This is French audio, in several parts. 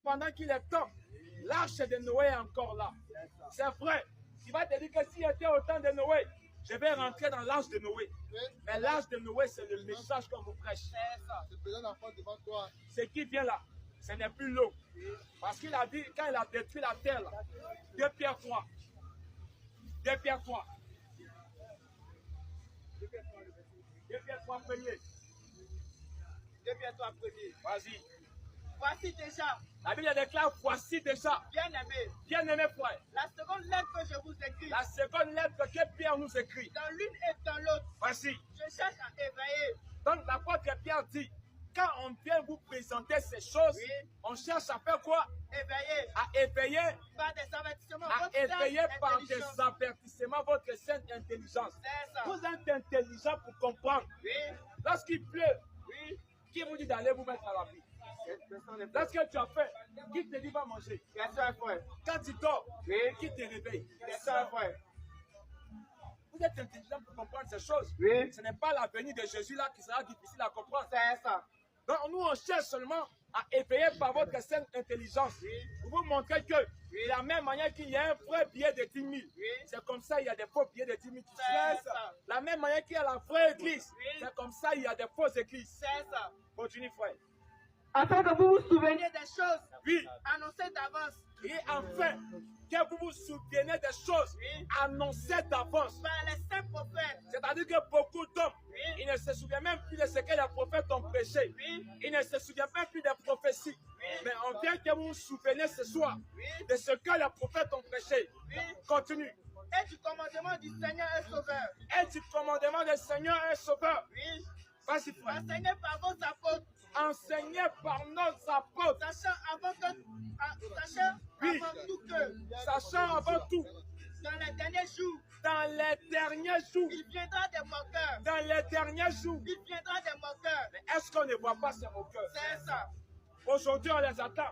pendant qu'il est temps, l'arche de Noé est encore là. C'est vrai. Tu vas te dire que s'il était au temps de Noé, je vais rentrer dans l'arche de Noé. Mais l'arche de Noé, c'est le message qu'on vous prêche. Ce qui vient là, ce n'est plus l'eau. Parce qu'il a dit, quand il a détruit la terre, là, 2 Pierre 3. 2 Pierre 3. 2 Pierre 3 premier. 2 Pierre 3 premier. Vas-y. Voici déjà. La Bible déclare, voici déjà. Bien-aimé. Bien-aimé frère. La seconde lettre que je vous écris. La seconde lettre que Pierre nous écrit. Dans l'une et dans l'autre. Voici. Je cherche à éveiller. Donc l'apôtre Pierre dit, quand on vient vous présenter ces choses, on cherche à faire quoi? Éveiller. À éveiller. Par des avertissements. À éveiller par des avertissements votre sainte intelligence. Vous êtes intelligent pour comprendre. Lorsqu'il pleut, qui vous dit d'aller vous mettre à l'abri? Lorsque tu as faim, qui te dit va manger? Quand tu dors, qui te réveille? Vous êtes intelligent pour comprendre ces choses. Ce n'est pas la venue de Jésus là qui sera difficile à comprendre. Donc nous on cherche seulement à éveiller par votre sainte intelligence. Pour vous montrer que de la même manière qu'il y a un vrai billet de 10 000, c'est comme ça il y a des faux billets de 10 000 qui sont. La même manière qu'il y a la vraie église, c'est comme ça il y a des fausses églises. Continue frère. Afin que vous vous souveniez des choses annoncées d'avance. Et enfin, que vous vous souveniez des choses annoncées d'avance Par les saints prophètes. C'est-à-dire que beaucoup d'hommes, ils ne se souviennent même plus de ce que les prophètes ont prêché. Ils ne se souviennent même plus des prophéties. Mais on vient que vous vous souveniez ce soir de ce que les prophètes ont prêché. Continue. Et du commandement du Seigneur et Sauveur. Et du commandement du Seigneur et Sauveur. Vas-y, frère. Enseigné par vos apôtres. Enseigné par nos apôtres. Sachant avant tout que. Sachant avant tout. Dans les derniers jours. Dans les derniers jours. Il viendra des moqueurs. Dans les derniers jours. Il viendra des moqueurs. Mais est-ce qu'on ne voit pas ces moqueurs? C'est ça. Aujourd'hui, on les attend.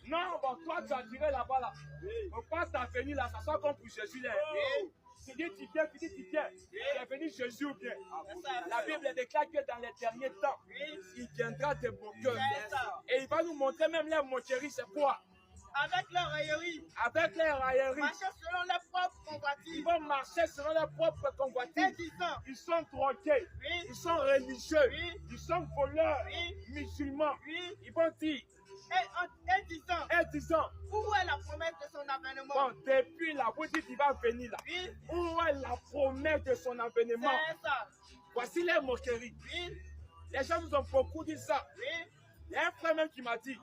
Non, bon, toi, tu as tiré là-bas, là. On passe ta venue là, ça sent comme pour Jésus, là. Tu dis, tu viens, tu dis, tu viens. Tu es venu Jésus ou bien? La Bible déclare que dans les derniers temps, il viendra des moqueurs. Et il va nous montrer même les moqueries, c'est quoi? Avec leur raillerie. Avec les railleries. Marcher selon leurs propres convoitises. Ils vont marcher selon leurs propres convoitises. Ils sont drogués. Ils sont religieux. Ils sont voleurs. Musulmans. Ils vont dire. Et disant. Où est la promesse de son avènement? Bon, depuis là, vous dites qu'il va venir là. Où est la promesse de son avènement? Voici les moqueries. Les gens nous ont beaucoup dit ça. Il y a un frère même qui m'a dit.